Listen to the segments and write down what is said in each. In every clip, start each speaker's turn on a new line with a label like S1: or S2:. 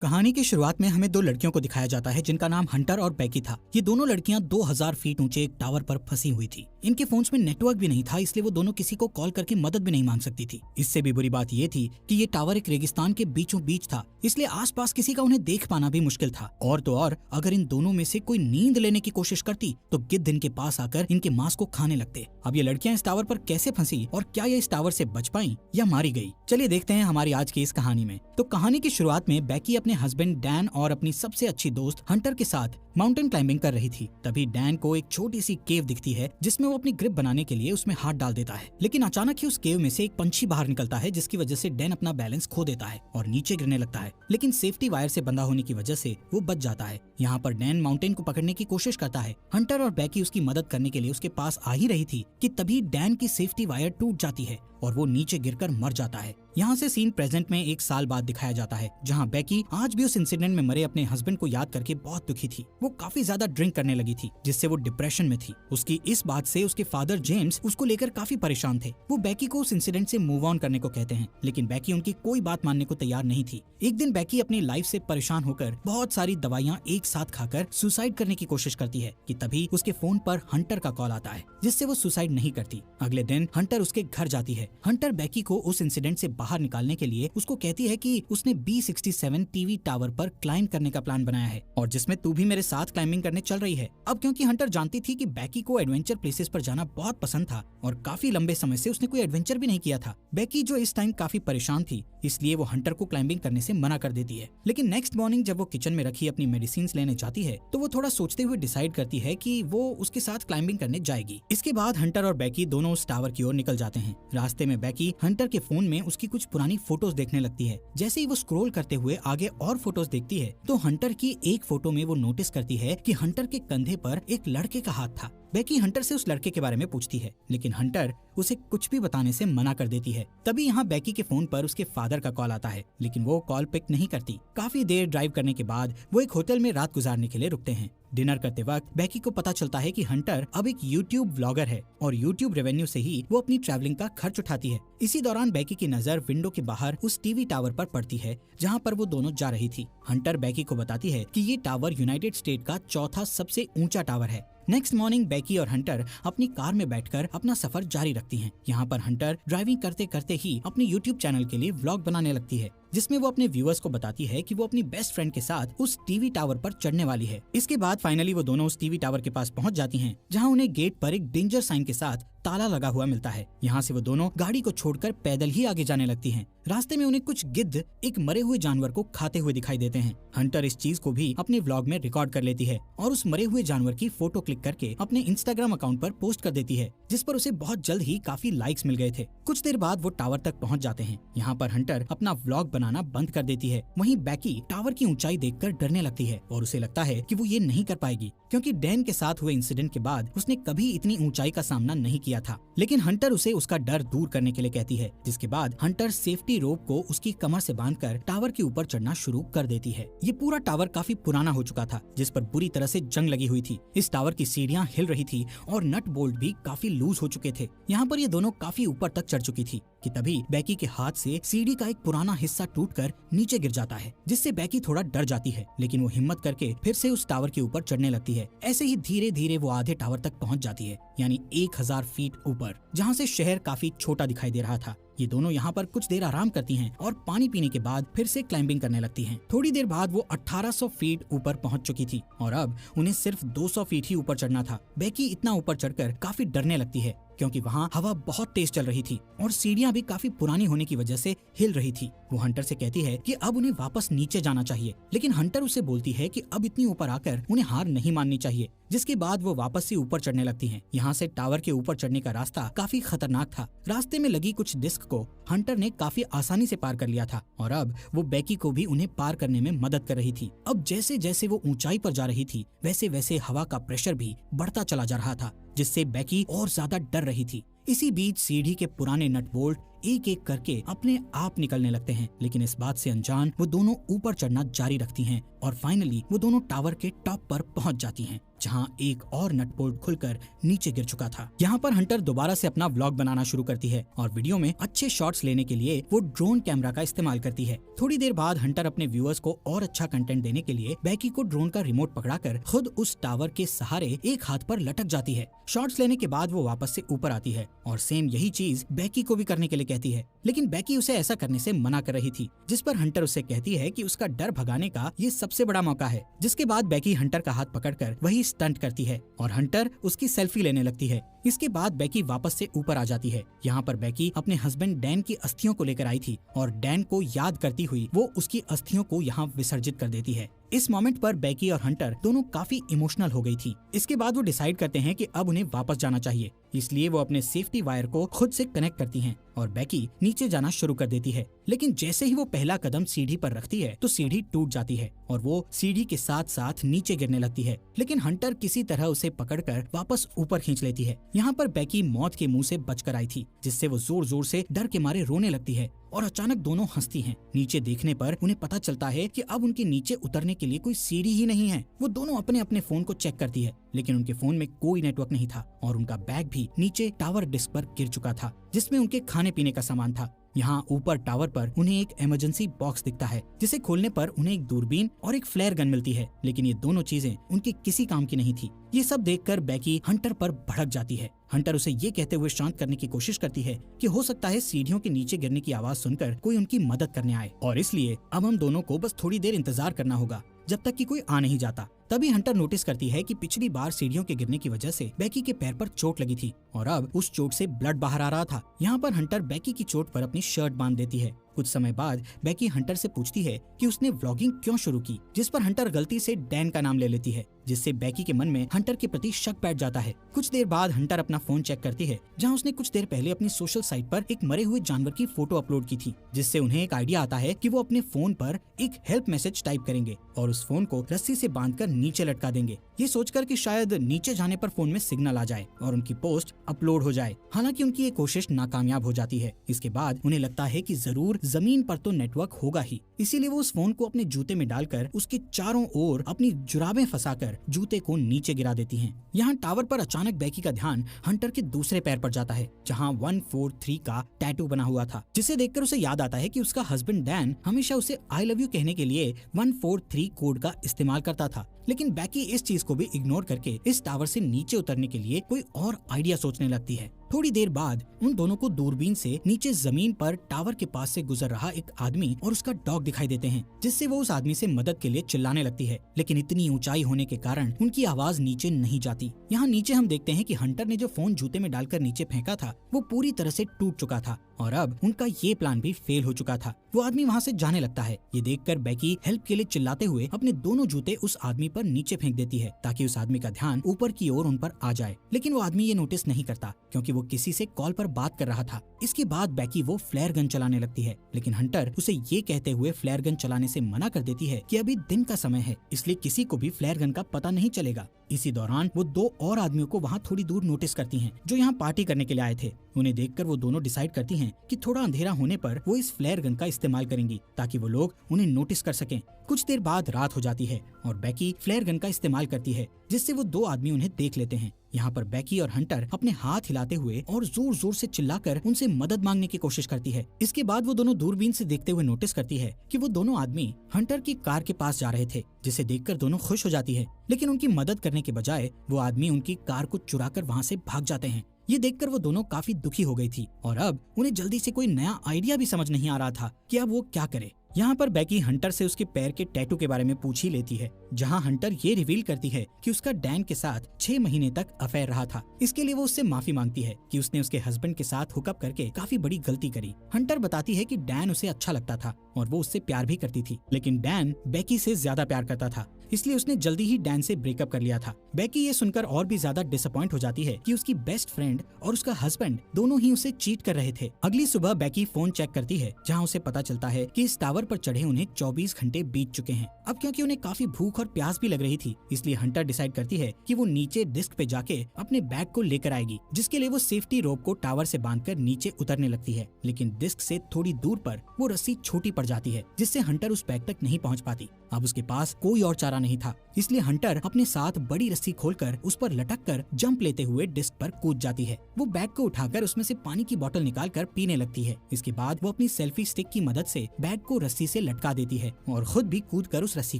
S1: कहानी की शुरुआत में हमें दो लड़कियों को दिखाया जाता है जिनका नाम हंटर और बैकी था। ये दोनों लड़कियां 2000 फीट ऊंचे एक टावर पर फंसी हुई थी। इनके फोन्स में नेटवर्क भी नहीं था, इसलिए वो दोनों किसी को कॉल करके मदद भी नहीं मांग सकती थी। इससे भी बुरी बात ये थी कि ये टावर एक रेगिस्तान के बीचों बीच था, इसलिए आसपास किसी का उन्हें देख पाना भी मुश्किल था। और तो और अगर इन दोनों में से कोई नींद लेने की कोशिश करती तो गिद्ध इनके पास आकर इनके मांस को खाने लगते। अब ये लड़कियां इस टावर पर कैसे फंसी और क्या ये इस टावर से बच पाई या मारी गई, चलिए देखते हैं हमारी आज की इस कहानी में। तो कहानी की शुरुआत में बैकी अपने हस्बैंड डैन और अपनी सबसे अच्छी दोस्त हंटर के साथ माउंटेन क्लाइंबिंग कर रही थी। तभी डैन को एक छोटी सी केव दिखती है जिसमें वो अपनी ग्रिप बनाने के लिए उसमें हाथ डाल देता है, लेकिन अचानक ही उस केव में से एक पंछी बाहर निकलता है जिसकी वजह से डैन अपना बैलेंस खो देता है और नीचे गिरने लगता है, लेकिन सेफ्टी वायर से बंधा होने की वजह से वो बच जाता है। यहाँ पर डैन माउंटेन को पकड़ने की कोशिश करता है। हंटर और बैकी उसकी मदद करने के लिए उसके पास आ ही रही थी कि तभी डैन की सेफ्टी वायर टूट जाती है और वो नीचे गिरकर मर जाता है। यहाँ से सीन प्रेजेंट में 1 साल बाद दिखाया जाता है, जहाँ बैकी आज भी उस इंसिडेंट में मरे अपने हस्बैंड को याद करके बहुत दुखी थी। वो काफी ज्यादा ड्रिंक करने लगी थी जिससे वो डिप्रेशन में थी। उसकी इस बात से उसके फादर जेम्स उसको लेकर काफी परेशान थे। वो बैकी को उस इंसिडेंट से मूव ऑन करने को कहते हैं, लेकिन बैकी उनकी कोई बात मानने को तैयार नहीं थी। एक दिन बैकी अपनी लाइफ से परेशान होकर बहुत सारी दवाइयाँ एक साथ खाकर सुसाइड करने की कोशिश करती है कि तभी उसके फोन पर हंटर का कॉल आता है जिससे वो सुसाइड नहीं करती। अगले दिन हंटर उसके घर जाती है। हंटर बैकी को उस इंसिडेंट से बाहर निकालने के लिए उसको कहती है कि उसने B67 टीवी टावर पर क्लाइंब करने का प्लान बनाया है और जिसमें तू भी मेरे साथ क्लाइंबिंग करने चल रही है। अब क्योंकि हंटर जानती थी कि बैकी को एडवेंचर प्लेसेस पर जाना बहुत पसंद था और काफी लंबे समय से उसने कोई एडवेंचर भी नहीं किया था। बैकी जो इस टाइम काफी परेशान थी, इसलिए वो हंटर को क्लाइंबिंग करने से मना कर देती है। लेकिन नेक्स्ट मॉर्निंग जब वो किचन में रखी अपनी मेडिसिन लेने जाती है तो वो थोड़ा सोचते हुए डिसाइड करती है कि वो उसके साथ क्लाइंबिंग करने जाएगी। इसके बाद हंटर और बैकी दोनों उस टावर की ओर निकल जाते हैं। रास्ते में बैकी हंटर के फोन में उसकी कुछ पुरानी फोटोज देखने लगती है। जैसे ही वो स्क्रॉल करते हुए आगे और फोटोज देखती है तो हंटर की एक फोटो में वो नोटिस करती है कि हंटर के कंधे पर एक लड़के का हाथ था। बैकी हंटर से उस लड़के के बारे में पूछती है, लेकिन हंटर उसे कुछ भी बताने से मना कर देती है। तभी यहाँ बैकी के फोन पर उसके फादर का कॉल आता है, लेकिन वो कॉल पिक नहीं करती। काफी देर ड्राइव करने के बाद वो एक होटल में रात गुजारने के लिए रुकते हैं। डिनर करते वक्त बैकी को पता चलता है कि हंटर अब एक यूट्यूब व्लॉगर है और यूट्यूब रेवेन्यू से ही वो अपनी ट्रैवलिंग का खर्च उठाती है। इसी दौरान बैकी की नजर विंडो के बाहर उस टीवी टावर पर पड़ती है जहाँ पर वो दोनों जा रही थी। हंटर बैकी को बताती है कि ये टावर यूनाइटेड स्टेट का चौथा सबसे ऊंचा टावर है। नेक्स्ट मॉर्निंग बैकी और हंटर अपनी कार में बैठकर अपना सफर जारी रखती हैं। यहाँ पर हंटर ड्राइविंग करते करते ही अपने यूट्यूब चैनल के लिए व्लॉग बनाने लगती है, जिसमें वो अपने व्यूअर्स को बताती है कि वो अपनी बेस्ट फ्रेंड के साथ उस टीवी टावर पर चढ़ने वाली है। इसके बाद फाइनली वो दोनों उस टीवी टावर के पास पहुंच जाती हैं, जहां उन्हें गेट पर एक डेंजर साइन के साथ ताला लगा हुआ मिलता है। यहाँ से वो दोनों गाड़ी को छोड़कर पैदल ही आगे जाने लगती हैं। रास्ते में उन्हें कुछ गिद्ध एक मरे हुए जानवर को खाते हुए दिखाई देते हैं। हंटर इस चीज को भी अपने व्लॉग में रिकॉर्ड कर लेती है और उस मरे हुए जानवर की फोटो क्लिक करके अपने इंस्टाग्राम अकाउंट पर पोस्ट कर देती है, जिस पर उसे बहुत जल्द ही काफी लाइक्स मिल गए थे। कुछ देर बाद वो टावर तक पहुंच जाते हैं। यहाँ पर हंटर अपना व्लॉग बनाना बंद कर देती है। वहीं बैकी टावर की ऊंचाई देखकर डरने लगती है और उसे लगता है कि वो ये नहीं कर पाएगी, क्योंकि डैन के साथ हुए इंसिडेंट के बाद उसने कभी इतनी ऊंचाई का सामना नहीं किया था। लेकिन हंटर उसे उसका डर दूर करने के लिए कहती है, जिसके बाद हंटर सेफ्टी रोप को उसकी कमर से बांधकर टावर के ऊपर चढ़ना शुरू कर देती है। ये पूरा टावर काफी पुराना हो चुका था, जिस पर बुरी तरह से जंग लगी हुई थी। इस टावर की सीढ़ियां हिल रही थी और नट बोल्ट भी काफी लूज हो चुके थे। यहाँ पर ये दोनों काफी ऊपर तक चढ़ चुकी थी कि तभी बैकी के हाथ से सीढ़ी का एक पुराना हिस्सा टूटकर नीचे गिर जाता है, जिससे बैकी थोड़ा डर जाती है, लेकिन वो हिम्मत करके फिर से उस टावर के ऊपर चढ़ने लगती है। ऐसे ही धीरे धीरे वो आधे टावर तक पहुंच जाती है, यानी 1000 फीट ऊपर, जहाँ से शहर काफी छोटा दिखाई दे रहा था। ये दोनों यहाँ पर कुछ देर आराम करती हैं और पानी पीने के बाद फिर से क्लाइंबिंग करने लगती हैं। थोड़ी देर बाद वो 1800 फीट ऊपर पहुँच चुकी थी और अब उन्हें सिर्फ 200 फीट ही ऊपर चढ़ना था। बैकी इतना ऊपर चढ़कर काफी डरने लगती है, क्योंकि वहाँ हवा बहुत तेज चल रही थी और सीढ़ियाँ भी काफी पुरानी होने की वजह से हिल रही थी। वो हंटर से कहती है कि अब उन्हें वापस नीचे जाना चाहिए, लेकिन हंटर उसे बोलती है कि अब इतनी ऊपर आकर उन्हें हार नहीं माननी चाहिए। जिसके बाद वो वापस से ऊपर चढ़ने लगती हैं। यहाँ से टावर के ऊपर चढ़ने का रास्ता काफी खतरनाक था। रास्ते में लगी कुछ डिस्क को हंटर ने काफी आसानी से पार कर लिया था और अब वो बैकी को भी उन्हें पार करने में मदद कर रही थी। अब जैसे जैसे वो ऊंचाई पर जा रही थी, वैसे वैसे हवा का प्रेशर भी बढ़ता चला जा रहा था, जिससे बैकी और ज्यादा डर रही थी। इसी बीच सीढ़ी के पुराने नट बोल्ट एक एक करके अपने आप निकलने लगते हैं, लेकिन इस बात से अनजान वो दोनों ऊपर चढ़ना जारी रखती हैं और फाइनली वो दोनों टावर के टॉप पर पहुंच जाती हैं। जहाँ एक और नट बोल्ट खुलकर नीचे गिर चुका था। यहाँ पर हंटर दोबारा से अपना व्लॉग बनाना शुरू करती है और वीडियो में अच्छे शॉट्स लेने के लिए वो ड्रोन कैमरा का इस्तेमाल करती है। थोड़ी देर बाद हंटर अपने व्यूअर्स को और अच्छा कंटेंट देने के लिए बैकी को ड्रोन का रिमोट पकड़ाकर खुद उस टावर के सहारे एक हाथ पर लटक जाती है। शॉट्स लेने के बाद वो वापस से ऊपर आती है और सेम यही चीज बैकी को भी करने के लिए कहती है, लेकिन बैकी उसे ऐसा करने से मना कर रही थी, जिस पर हंटर उसे कहती है कि उसका डर भगाने का ये सबसे बड़ा मौका है। जिसके बाद बैकी हंटर का हाथ पकड़कर वही स्टंट करती है और हंटर उसकी सेल्फी लेने लगती है। इसके बाद बैकी वापस से ऊपर आ जाती है। यहाँ पर बैकी अपने हस्बैंड डैन की अस्थियों को लेकर आई थी और डैन को याद करती हुई वो उसकी अस्थियों को यहाँ विसर्जित कर देती है। इस मोमेंट पर बैकी और हंटर दोनों काफी इमोशनल हो गई थी। इसके बाद वो डिसाइड करते हैं कि अब उन्हें वापस जाना चाहिए, इसलिए वो अपने सेफ्टी वायर को खुद से कनेक्ट करती हैं और बैकी नीचे जाना शुरू कर देती है। लेकिन जैसे ही वो पहला कदम सीढ़ी पर रखती है तो सीढ़ी टूट जाती है और वो सीढ़ी के साथ साथ नीचे गिरने लगती है, लेकिन हंटर किसी तरह उसे पकड़कर वापस ऊपर खींच लेती है। यहाँ पर बैकी मौत के मुंह से बचकर आई थी, जिससे वो जोर जोर से डर के मारे रोने लगती है और अचानक दोनों हंसती हैं। नीचे देखने पर उन्हें पता चलता है कि अब उनके नीचे उतरने के लिए कोई सीढ़ी ही नहीं है। वो दोनों अपने अपने फोन को चेक करती है, लेकिन उनके फोन में कोई नेटवर्क नहीं था और उनका बैग भी नीचे टावर डिस्क पर गिर चुका था, जिसमें उनके खाने पीने का सामान था। यहाँ ऊपर टावर पर उन्हें एक इमरजेंसी बॉक्स दिखता है, जिसे खोलने पर उन्हें एक दूरबीन और एक फ्लेयर गन मिलती है, लेकिन ये दोनों चीजें उनके किसी काम की नहीं थी। ये सब देखकर बैकी हंटर पर भड़क जाती है। हंटर उसे ये कहते हुए शांत करने की कोशिश करती है कि हो सकता है सीढ़ियों के नीचे गिरने की आवाज सुनकर कोई उनकी मदद करने आए और इसलिए अब हम दोनों को बस थोड़ी देर इंतजार करना होगा जब तक कि कोई आ नहीं जाता। तभी हंटर नोटिस करती है कि पिछली बार सीढ़ियों के गिरने की वजह से बैकी के पैर पर चोट लगी थी और अब उस चोट से ब्लड बाहर आ रहा था। यहाँ पर हंटर बैकी की चोट पर अपनी शर्ट बांध देती है। कुछ समय बाद बैकी हंटर से पूछती है कि उसने व्लॉगिंग क्यों शुरू की, जिस पर हंटर गलती से डैन का नाम ले लेती है, जिससे बैकी के मन में हंटर के प्रति शक बैठ जाता है। कुछ देर बाद हंटर अपना फोन चेक करती है, जहां उसने कुछ देर पहले अपनी सोशल साइट पर एक मरे हुए जानवर की फोटो अपलोड की थी, जिससे उन्हें एक आइडिया आता है कि वो अपने फोन पर एक हेल्प मैसेज टाइप करेंगे और उस फोन को रस्सी से बांधकर नीचे लटका देंगे, ये सोचकर कि शायद नीचे जाने पर फोन में सिग्नल आ जाए और उनकी पोस्ट अपलोड हो जाए। हालांकि उनकी ये कोशिश नाकामयाब हो जाती है। इसके बाद उन्हें लगता है कि जरूर जमीन पर तो नेटवर्क होगा ही, इसीलिए वो उस फोन को अपने जूते में डालकर उसके चारों ओर अपनी जुराबें फंसाकर जूते को नीचे गिरा देती हैं। यहाँ टावर पर अचानक बैकी का ध्यान हंटर के दूसरे पैर पर जाता है, जहाँ 143 का टैटू बना हुआ था, जिसे देखकर उसे याद आता है कि उसका हस्बैंड डैन हमेशा उसे आई लव यू कहने के लिए 143 कोड का इस्तेमाल करता था। लेकिन बैकी इस चीज को भी इग्नोर करके इस टावर से नीचे उतरने के लिए कोई और आइडिया सोचने लगती है। थोड़ी देर बाद उन दोनों को दूरबीन से नीचे जमीन पर टावर के पास से गुजर रहा एक आदमी और उसका डॉग दिखाई देते हैं, जिससे वो उस आदमी से मदद के लिए चिल्लाने लगती है, लेकिन इतनी ऊंचाई होने के कारण उनकी आवाज नीचे नहीं जाती। यहाँ नीचे हम देखते हैं कि हंटर ने जो फोन जूते में डालकर नीचे फेंका था वो पूरी तरह से टूट चुका था और अब उनका ये प्लान भी फेल हो चुका था। वो आदमी वहाँ से जाने लगता है। ये देखकर बैकी हेल्प के लिए चिल्लाते हुए अपने दोनों जूते उस आदमी पर नीचे फेंक देती है, ताकि उस आदमी का ध्यान ऊपर की ओर उन पर आ जाए, लेकिन वो आदमी ये नोटिस नहीं करता क्योंकि वो किसी से कॉल पर बात कर रहा था। इसके बाद बैकी वो फ्लेयर गन चलाने लगती है, लेकिन हंटर उसे ये कहते हुए फ्लेयर गन चलाने से मना कर देती है कि अभी दिन का समय है, इसलिए किसी को भी फ्लेयर गन का पता नहीं चलेगा। इसी दौरान वो दो और आदमियों को वहाँ थोड़ी दूर नोटिस करती हैं, जो यहाँ पार्टी करने के लिए आए थे। उन्हें देखकर वो दोनों डिसाइड करती हैं कि थोड़ा अंधेरा होने पर वो इस फ्लेयर गन का इस्तेमाल करेंगी, ताकि वो लोग उन्हें नोटिस कर सकें। कुछ देर बाद रात हो जाती है और बैकी फ्लेयर गन का इस्तेमाल करती है, जिससे वो दो आदमी उन्हें देख लेते हैं। यहाँ पर बैकी और हंटर अपने हाथ हिलाते हुए और जोर जोर से चिल्लाकर उनसे मदद मांगने की कोशिश करती है। इसके बाद वो दोनों दूरबीन से देखते हुए नोटिस करती है कि वो दोनों आदमी हंटर की कार के पास जा रहे थे, जिसे देखकर दोनों खुश हो जाती है, लेकिन उनकी मदद करने के बजाय वो आदमी उनकी कार को चुराकर वहाँ से भाग जाते हैं। ये देखकर वो दोनों काफी दुखी हो गई थी और अब उन्हें जल्दी से कोई नया आइडिया भी समझ नहीं आ रहा था कि अब वो क्या करे। यहाँ पर बैकी हंटर से उसके पैर के टैटू के बारे में पूछ ही लेती है, जहाँ हंटर ये रिवील करती है कि उसका डैन के साथ 6 महीने तक अफेयर रहा था। इसके लिए वो उससे माफी मांगती है कि उसने उसके हस्बैंड के साथ हुकअप करके काफी बड़ी गलती करी। हंटर बताती है कि डैन उसे अच्छा लगता था और वो उससे प्यार भी करती थी, लेकिन डैन बैकी से ज्यादा प्यार करता था, इसलिए उसने जल्दी ही डैन से ब्रेकअप कर लिया था। बैकी ये सुनकर और भी ज्यादा डिसअपॉइंट हो जाती है कि उसकी बेस्ट फ्रेंड और उसका हस्बैंड दोनों ही उसे चीट कर रहे थे। अगली सुबह बैकी फोन चेक करती है, जहाँ उसे पता चलता है कि इस टावर टावर पर चढ़े उन्हें 24 घंटे बीत चुके हैं। अब क्योंकि उन्हें काफी भूख और प्यास भी लग रही थी, इसलिए हंटर डिसाइड करती है कि वो नीचे डिस्क पे जाके अपने बैग को लेकर आएगी, जिसके लिए वो सेफ्टी रोप को टावर से बांधकर नीचे उतरने लगती है। लेकिन डिस्क से थोड़ी दूर पर वो रस्सी छोटी पड़ जाती है, जिससे हंटर उस बैग तक नहीं पहुंच पाती। अब उसके पास कोई और चारा नहीं था, इसलिए हंटर अपने साथ बड़ी रस्सी खोलकर उस पर लटक कर जंप लेते हुए डिस्क पर कूद जाती है। वो बैग को उठाकर उसमें से पानी की बोतल निकालकर पीने लगती है। इसके बाद वो अपनी सेल्फी स्टिक की मदद से बैग को रस्सी से लटका देती है और खुद भी कूदकर उस रस्सी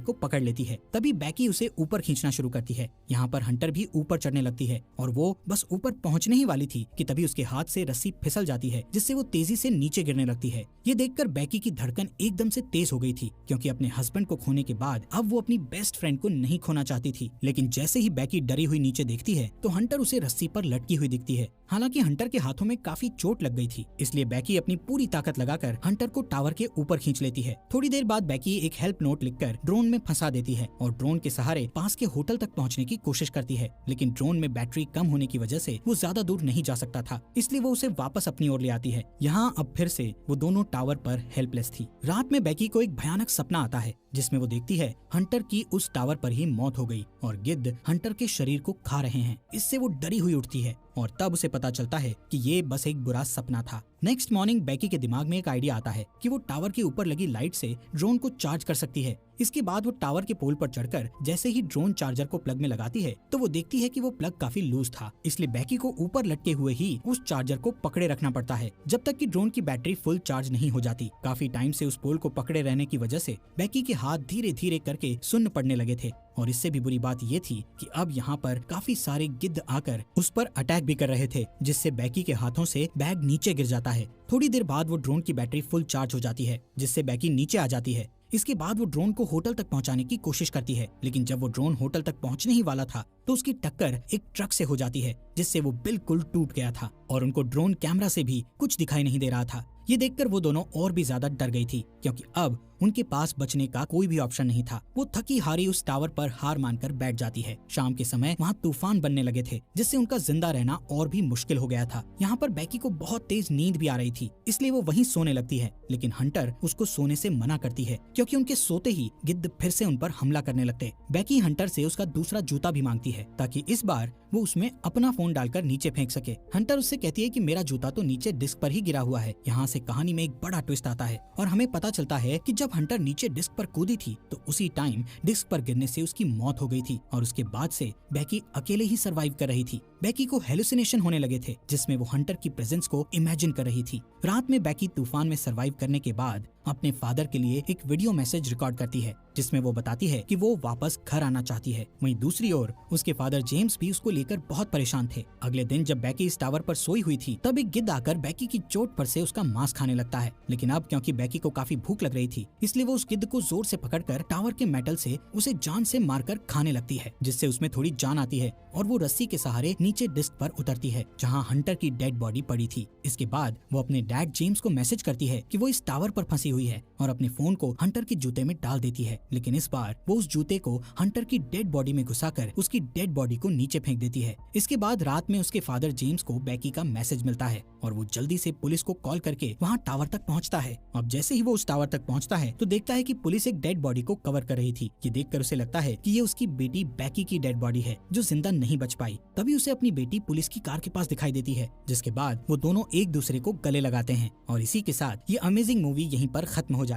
S1: को पकड़ लेती है। तभी बैकी उसे ऊपर खींचना शुरू करती है। यहाँ पर हंटर भी ऊपर चढ़ने लगती है और वो बस ऊपर पहुँचने ही वाली थी कि तभी उसके हाथ से रस्सी फिसल जाती है, जिससे वो तेजी से नीचे गिरने लगती है। ये देखकर बैकी की धड़कन एकदम से तेज हो गई थी, क्योंकि अपने हस्बैंड को खोने के बाद अब वो अपनी बेस्ट फ्रेंड को नहीं खोना चाहती थी। लेकिन जैसे ही बैकी डरी हुई नीचे देखती है तो हंटर उसे रस्सी पर लटकी हुई दिखती है। हालांकि हंटर के हाथों में काफी चोट लग गई थी, इसलिए बैकी अपनी पूरी ताकत लगाकर हंटर को टावर के ऊपर खींच लेती है। थोड़ी देर बाद बैकी एक हेल्प नोट लिखकर ड्रोन में फंसा देती है और ड्रोन के सहारे पास के होटल तक पहुंचने की कोशिश करती है। लेकिन ड्रोन में बैटरी कम होने की वजह से वो ज्यादा दूर नहीं जा सकता था, इसलिए वो उसे वापस अपनी ओर ले आती है। यहाँ अब फिर से वो दोनों टावर पर हेल्पलेस थी। रात में बैकी को एक भयानक सपना आता है, जिसमें वो देखती है हंटर की उस टावर पर ही मौत हो गई और गिद्ध हंटर के शरीर को खा रहे हैं। इससे वो डरी हुई उठती है और तब उसे पता चलता है कि ये बस एक बुरा सपना था। नेक्स्ट मॉर्निंग बैकी के दिमाग में एक आइडिया आता है कि वो टावर के ऊपर लगी लाइट से ड्रोन को चार्ज कर सकती है। इसके बाद वो टावर के पोल पर चढ़कर जैसे ही ड्रोन चार्जर को प्लग में लगाती है तो वो देखती है कि वो प्लग काफी लूज था, इसलिए बैकी को ऊपर लटके हुए ही उस चार्जर को पकड़े रखना पड़ता है जब तक कि ड्रोन की बैटरी फुल चार्ज नहीं हो जाती। काफी टाइम से उस पोल को पकड़े रहने की वजह से बैकी के हाथ धीरे धीरे करके सुन्न पड़ने लगे थे और इससे भी बुरी बात ये थी कि अब यहाँ पर काफी सारे गिद्ध आकर उस पर अटैक भी कर रहे थे, जिससे बैकी के हाथों से बैग नीचे गिर जाता है। थोड़ी देर बाद वो ड्रोन की बैटरी फुल चार्ज हो जाती है, जिससे बैकी नीचे आ जाती है। इसके बाद वो ड्रोन को होटल तक पहुंचाने की कोशिश करती है, लेकिन जब वो ड्रोन होटल तक पहुंचने ही वाला था तो उसकी टक्कर एक ट्रक से हो जाती है, जिससे वो बिल्कुल टूट गया था और उनको ड्रोन कैमरा से भी कुछ दिखाई नहीं दे रहा था। ये देखकर वो दोनों और भी ज्यादा डर गई थी, क्योंकि अब उनके पास बचने का कोई भी ऑप्शन नहीं था। वो थकी हारी उस टावर पर हार मानकर बैठ जाती है। शाम के समय वहाँ तूफान बनने लगे थे, जिससे उनका जिंदा रहना और भी मुश्किल हो गया था। यहाँ पर बैकी को बहुत तेज नींद भी आ रही थी, इसलिए वो वहीं सोने लगती है। लेकिन हंटर उसको सोने से मना करती है, क्योंकि उनके सोते ही गिद्ध फिर से उन पर हमला करने लगते। बैकी हंटर से उसका दूसरा जूता भी मांगती है, ताकि इस बार वो उसमें अपना फोन डालकर नीचे फेंक सके। हंटर उससे कहती है कि मेरा जूता तो नीचे डिस्क पर ही गिरा हुआ है। यहाँ से कहानी में एक बड़ा ट्विस्ट आता है और हमें पता चलता है कि जब हंटर नीचे डिस्क पर कूदी थी तो उसी टाइम डिस्क पर गिरने से उसकी मौत हो गई थी और उसके बाद से बैकी अकेले ही सरवाइव कर रही थी। बैकी को हेलुसिनेशन होने लगे थे, जिसमें वो हंटर की प्रेजेंस को इमेजिन कर रही थी। रात में बैकी तूफान में सरवाइव करने के बाद अपने फादर के लिए एक वीडियो मैसेज रिकॉर्ड करती है, जिसमें वो बताती है कि वो वापस घर आना चाहती है। वहीं दूसरी ओर उसके फादर जेम्स भी उसको लेकर बहुत परेशान थे। अगले दिन जब बैकी इस टावर पर सोई हुई थी तब एक गिद्ध आकर बैकी की चोट पर से उसका मांस खाने लगता है। लेकिन अब क्योंकि बैकी को काफी भूख लग रही थी, इसलिए वो उस गिद्ध को जोर से पकड़कर टावर के मेटल से उसे जान से मारकर खाने लगती है, जिससे उसमें थोड़ी जान आती है और वो रस्सी के सहारे नीचे डिस्क पर उतरती है, जहाँ हंटर की डेड बॉडी पड़ी थी। इसके बाद वो अपने डैड जेम्स को मैसेज करती है कि वो इस टावर पर फंसी हुई है और अपने फोन को हंटर के जूते में डाल देती है। लेकिन इस बार वो उस जूते को हंटर की डेड बॉडी में घुसाकर उसकी डेड बॉडी को नीचे फेंक देती है। इसके बाद रात में उसके फादर जेम्स को बैकी का मैसेज मिलता है और वो जल्दी से पुलिस को कॉल करके वहाँ टावर तक पहुँचता है। अब जैसे ही वो उस टावर तक पहुँचता है तो देखता है कि पुलिस एक डेड बॉडी को कवर कर रही थी। ये देखकर उसे लगता है कि ये उसकी बेटी बैकी की डेड बॉडी है जो जिंदा नहीं बच पाई। तभी उसे अपनी बेटी पुलिस की कार के पास दिखाई देती है, जिसके बाद वो दोनों एक दूसरे को गले लगाते हैं और इसी के साथ ये अमेजिंग मूवी यहीं पर खत्म हो जाती है।